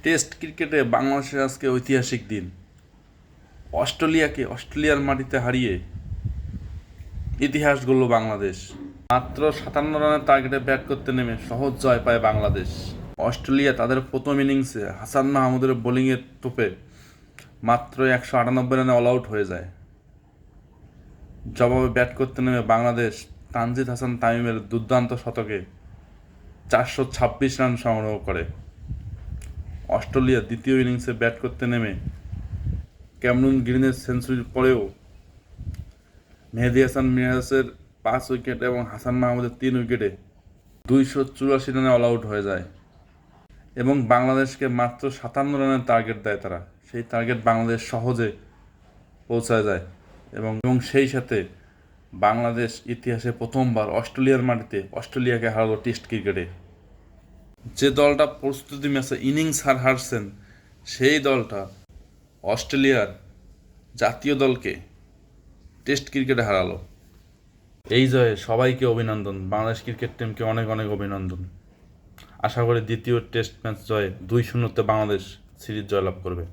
Test ক্রিকেটে বাংলাদেশের আজকে ঐতিহাসিক দিন। অস্ট্রেলিয়ার মাটিতে হারিয়ে ইতিহাস গড়ল বাংলাদেশ। মাত্র 57 রানের টার্গেটে ব্যাট করতে নেমে সহজ জয় পায় বাংলাদেশ। অস্ট্রেলিয়া তাদের প্রথম ইনিংসে হাসান মাহমুদের বোলিংয়ের তোপে মাত্র 198 রানে অল আউট হয়ে যায়। জবাবে ব্যাট করতে নেমে বাংলাদেশ তানজিদ হাসান তামিমের দুর্দান্ত শতকে 426 রান সংগ্রহ করে। অস্ট্রেলিয়া দ্বিতীয় ইনিংসে ব্যাট করতে নেমে ক্যামেরুন গ্রিনের সেঞ্চুরির পরেও মেহেদী হাসান মিরাজের 5 উইকেট এবং হাসান মাহমুদের 3 উইকেটে 284 রানে অল আউট হয়ে যায় এবং বাংলাদেশকে মাত্র 57 রানের টার্গেট দেয় তারা। সেই টার্গেট বাংলাদেশ সহজে পৌঁছায় যায় এবং সেই সাথে বাংলাদেশ ইতিহাসে প্রথমবার অস্ট্রেলিয়ার মাটিতে অস্ট্রেলিয়াকে হারালো টেস্ট ক্রিকেটে। যে দলটা প্রস্তুতি ম্যাচে ইনিংস হারছেন সেই দলটা অস্ট্রেলিয়ার জাতীয় দলকে টেস্ট ক্রিকেটে হারালো। এই জয়ে সবাইকে অভিনন্দন, বাংলাদেশ ক্রিকেট টিমকে অনেক অনেক অভিনন্দন। আশা করি দ্বিতীয় টেস্ট ম্যাচ জয়ে 2-0 বাংলাদেশ সিরিজ জয়লাভ করবে।